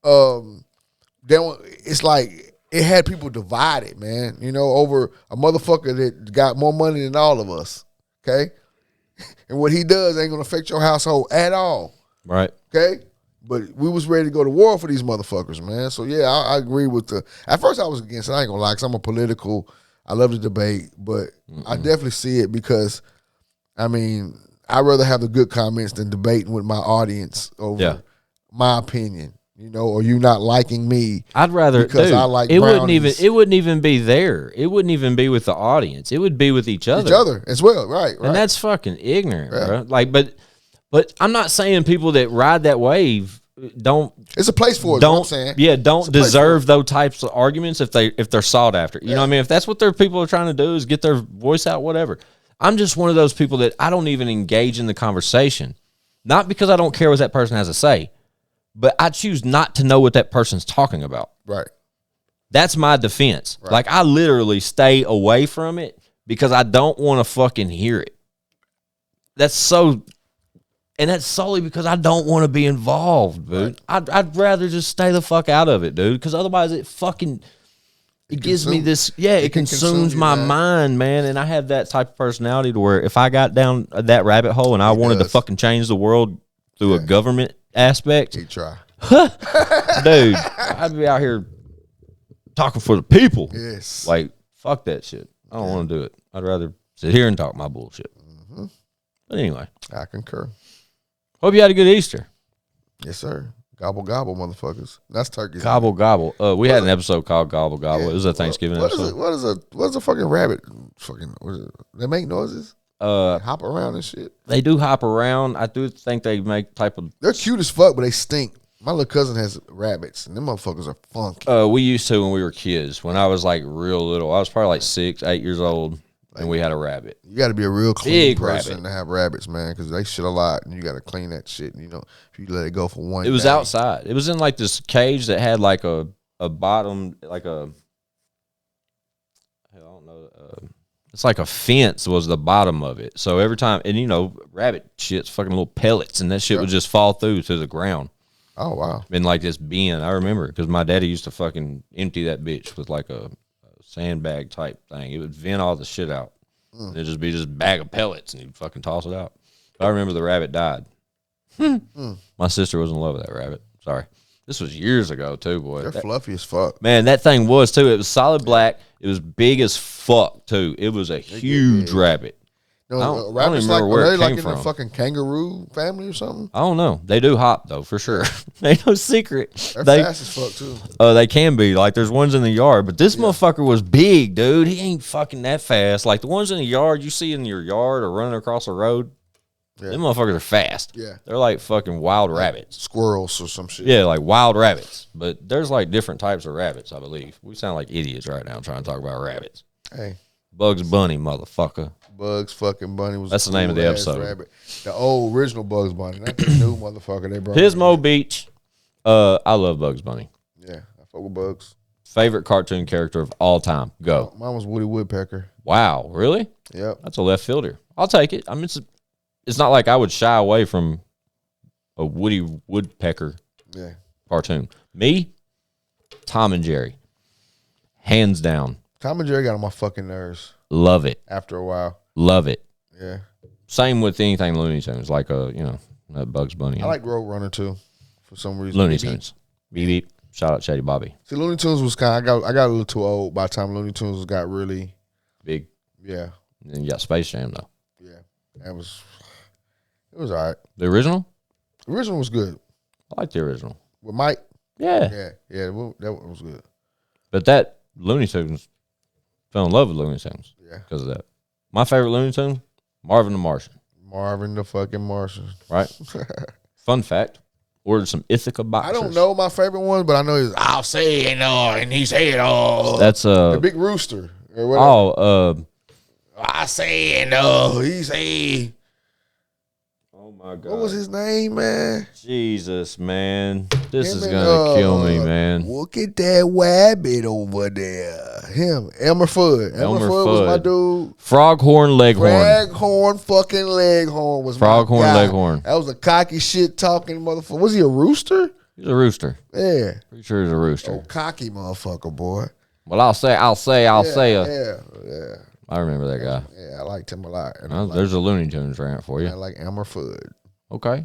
it's like, it had people divided, man, you know, over a motherfucker that got more money than all of us, okay? And what he does ain't going to affect your household at all. Right. Okay? But we was ready to go to war for these motherfuckers, man. So, yeah, I agree with at first I was against it. I ain't going to lie, because I'm a political, I love to debate, but I definitely see it because, I mean, I'd rather have the good comments than debating with my audience over my opinion. You know, or you not liking me. I'd rather because I like it brownies. It wouldn't even be there. It wouldn't even be with the audience. It would be with each other. Each other as well, right? And that's fucking ignorant, bro. Like, but I'm not saying people that ride that wave don't. It's a place for it. Don't, what I'm saying. Don't deserve those types of arguments if they're sought after. You know what I mean? If that's what their people are trying to do is get their voice out, whatever. I'm just one of those people that I don't even engage in the conversation, not because I don't care what that person has to say. But I choose not to know what that person's talking about. Right. That's my defense. Right. Like, I literally stay away from it because I don't want to fucking hear it. That's solely because I don't want to be involved, dude. Right. I'd rather just stay the fuck out of it, dude, because otherwise it gives me this, it consumes my mind, man, and I have that type of personality to where if I got down that rabbit hole and I wanted to fucking change the world through a government aspect. He try. Dude, I'd be out here talking for the people. Yes. Like, fuck that shit. I don't want to do it. I'd rather sit here and talk my bullshit. But anyway. I concur. Hope you had a good Easter. Yes, sir. Gobble, gobble, motherfuckers. That's turkey. Gobble, gobble. We had an episode called Gobble, Gobble. Yeah. It was a Thanksgiving episode. What is a fucking rabbit? They make noises? Hop around and shit. They do hop around. I do think they make type of. They're cute as fuck, but they stink. My little cousin has rabbits, and them motherfuckers are funky. We used to when we were kids. When I was like real little, I was probably like 6, 8 years old, and we had a rabbit. You got to be a real clean Big person rabbit to have rabbits, man, because they shit a lot, and you got to clean that shit. And, you know, if you let it go for one, it was outside. It was in like this cage that had like a bottom, like a. I don't know. It's like a fence was the bottom of it. So every time, and you know, rabbit shit's fucking little pellets, and that shit would just fall through to the ground. Oh, wow. In like this bin. I remember because my daddy used to fucking empty that bitch with like a sandbag type thing. It would vent all the shit out. It'd just be just a bag of pellets, and he'd fucking toss it out. I remember the rabbit died. My sister was in love with that rabbit. Sorry. This was years ago, too, boy. They're fluffy as fuck. Man, that thing was, too. It was solid black. It was big as fuck, too. It was a huge rabbit. No, I don't even remember where it came in from. the fucking kangaroo family or something? I don't know. They do hop, though, for sure. Ain't no secret. They're fast as fuck, too. They can be. Like, there's ones in the yard. But this motherfucker was big, dude. He ain't fucking that fast. Like, the ones in the yard you see in your yard or running across the road, them motherfuckers are fast. Yeah. They're like fucking wild rabbits. Squirrels or some shit. Yeah, like wild rabbits. But there's like different types of rabbits, I believe. We sound like idiots right now trying to talk about rabbits. Hey. Bugs Bunny, motherfucker. Bugs fucking Bunny was. That's the name of the cool-ass episode. rabbit. The old original Bugs Bunny, not the new motherfucker they brought. Pismo Beach. I love Bugs Bunny. Yeah, I fuck with Bugs. Favorite cartoon character of all time? Go. Mine was Woody Woodpecker. Wow, really? Yep. That's a left fielder. I'll take it. I mean, it's not like I would shy away from a Woody Woodpecker cartoon. Me, Tom and Jerry. Hands down. Tom and Jerry got on my fucking nerves. Love it. After a while. Love it. Yeah. Same with anything Looney Tunes, like Bugs Bunny. I like Roadrunner too, for some reason. Looney Tunes. Beep beep. Shout out Shady Bobby. See, Looney Tunes was I got a little too old by the time Looney Tunes got really big. Yeah. And then you got Space Jam though. Yeah. It was all right. The original? The original was good. I like the original. With Mike? Yeah. Yeah, that one was good. But that Looney Tunes, fell in love with Looney Tunes. Yeah. Because of that. My favorite Looney Tune, Marvin the Martian. Marvin the fucking Martian. Right? Fun fact, ordered some Ithaca boxers. I don't know my favorite one, but I know he's I'll say it and he say it all. That's the big rooster. Or whatever. Oh, I say it he say. Oh my God. What was his name, man? Jesus, man. This is gonna kill me, man. Look at that wabbit over there. Him. Elmer Fudd. Elmer Fudd was my dude. Froghorn Leghorn. Fraghorn fucking Leghorn was Froghorn my guy. Leghorn. That was a cocky shit talking motherfucker. Was he a rooster? He's a rooster. Yeah. Pretty sure he's a rooster. Oh, cocky motherfucker, boy. Well, I'll say. Yeah. I remember that guy. Yeah, I liked him a lot. And There's a Looney Tunes rant for you. I like Elmer Fudd. Okay.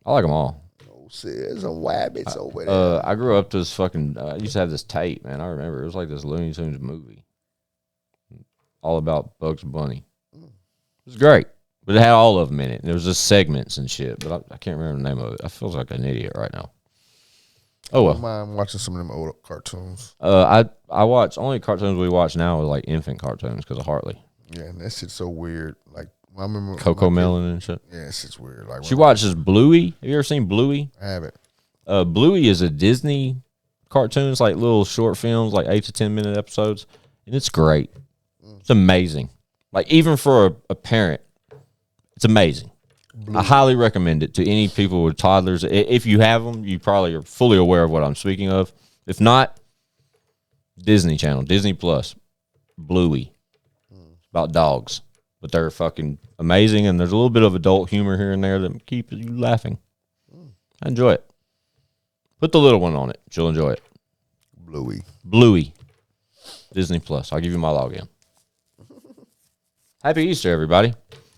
I like them all. Oh, see, there's some wabbits over there. I grew up to this fucking. I used to have this tape, man. I remember it was like this Looney Tunes movie, all about Bugs Bunny. It was great, but it had all of them in it. And there was just segments and shit, but I can't remember the name of it. I feel like an idiot right now. Oh well. I'm watching some of them old cartoons. I watch only cartoons we watch now are like infant cartoons because of Hartley. Yeah, and that shit's so weird. Like I remember Coco Melon and shit. Yeah, it's just weird. Like she watches Bluey. Have you ever seen Bluey? I haven't. Bluey is a Disney cartoon. It's like little short films, like 8 to 10 minute episodes, and it's great. It's amazing. Like even for a parent, it's amazing. Bluey. I highly recommend it to any people with toddlers. If you have them, you probably are fully aware of what I'm speaking of. If not, Disney Channel, Disney Plus, Bluey. It's about dogs, but they're fucking amazing, and there's a little bit of adult humor here and there that keeps you laughing. I enjoy it. Put the little one on it. She'll enjoy it. Bluey. Disney Plus. I'll give you my login. Happy Easter, everybody.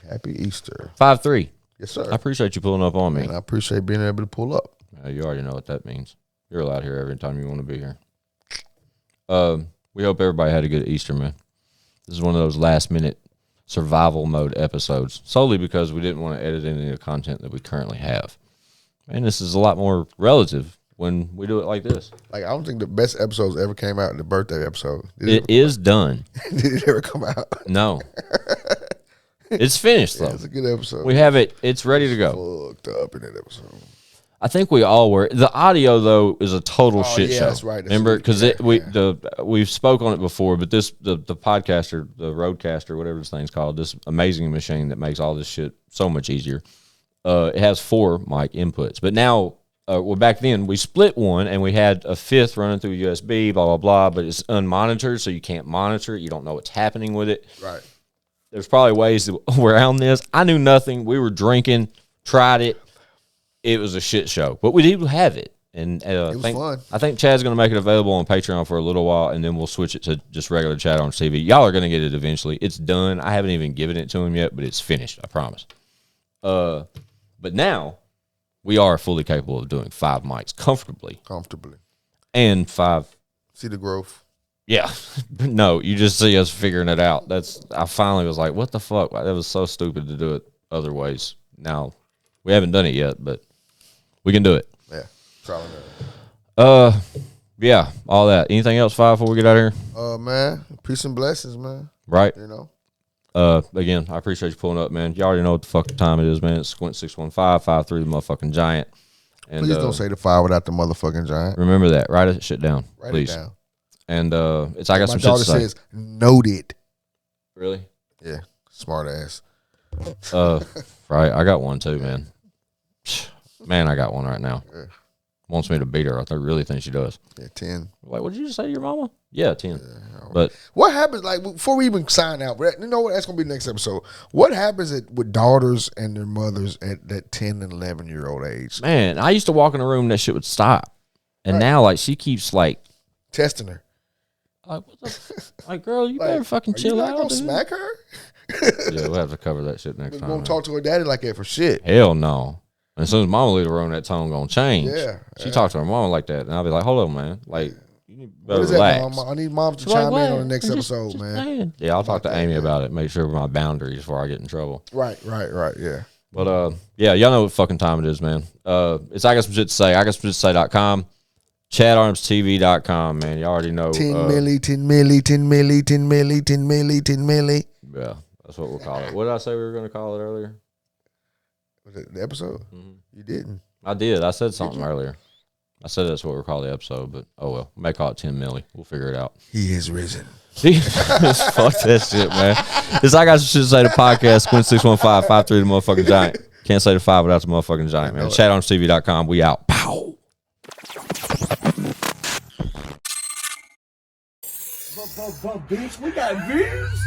Happy Easter. 5-3. Yes, sir. I appreciate you pulling up on me. And I appreciate being able to pull up. You already know what that means. You're allowed here every time you want to be here. We hope everybody had a good Easter, man. This is one of those last-minute survival mode episodes, solely because we didn't want to edit any of the content that we currently have. And this is a lot more relative when we do it like this. Like, I don't think the best episodes ever came out in the birthday episode. It is done. Did it ever come out? No. It's finished, though. Yeah, it's a good episode. We have it. It's ready to go. Fucked up in that episode. I think we all were. The audio, though, is a total shit show. That's right. Remember? Because we've spoke on it before, but the podcaster, the Roadcaster, whatever this thing's called, this amazing machine that makes all this shit so much easier. It has 4 mic inputs. But now, back then, we split one, and we had a 5th running through USB, blah, blah, blah, but it's unmonitored, so you can't monitor it. You don't know what's happening with it. Right. There's probably ways around this. I knew nothing. We were drinking, tried it. It was a shit show. But we did have it. And it was fun. I think Chad's going to make it available on Patreon for a little while, and then we'll switch it to just regular ChadArmesTV. Y'all are going to get it eventually. It's done. I haven't even given it to him yet, but it's finished. I promise. But now, we are fully capable of doing 5 mics comfortably. And 5. See the growth. Yeah. No, you just see us figuring it out. I finally was like, what the fuck? That was so stupid to do it other ways. Now, we haven't done it yet, but we can do it. Yeah. Probably. Yeah, all that. Anything else, 5, before we get out of here? Man, peace and blessings, man. Right. You know. Again, I appreciate you pulling up, man. You already know what the fuck time it is, man. It's Squints 615, 5-3, the motherfucking giant. And, please don't say the 5 without the motherfucking giant. Remember that. Write that shit down, Write please. it down. And I got some shit to say. My daughter says, noted. Really? Yeah, smart ass. Right. I got one too, man. Man, I got one right now. Yeah. Wants me to beat her. I really think she does. Yeah, 10. Like, what did you just say to your mama? Yeah, 10. But what happens, like, before we even sign out, you know what? That's going to be the next episode. What happens with daughters and their mothers at that 10 and 11-year-old age? Man, I used to walk in a room and that shit would stop. And now, like, she keeps, like, testing her. Like, what the, like, girl, you better fucking chill out. You not going to smack her? Yeah, we'll have to cover that shit next time. Won't talk to her daddy like that for shit. Hell no. And as soon as mama leave the room, that tone gonna change. Yeah. She talked to her mama like that, and I'll be like, hold on, man. Like, you better What is relax. that, Mom? I need Mom to She's chime like, in on the next just episode, man. saying. Yeah, I'll talk to Amy about it. Make sure my boundaries before I get in trouble. Right, yeah. But yeah, y'all know what fucking time it is, man. It's I got some shit to say. I got some shit to say.com. ChadArmesTV.com, man. You already know. 10 milli, 10 milli, 10 milli, 10 milli, 10 milli, 10 milli. Yeah, that's what we'll call it. What did I say we were going to call it earlier? Was it the episode? Mm-hmm. You didn't. I did. I said something earlier. I said that's what we'll call the episode, but oh well. We may call it 10 milli. We'll figure it out. He is risen. Fuck that shit, man. It's I got some shit to say the podcast. Squints 615 53 the motherfucking giant. Can't say the 5 without the motherfucking giant, man. ChadArmesTV.com. We out. Pow. Bitch, we got views.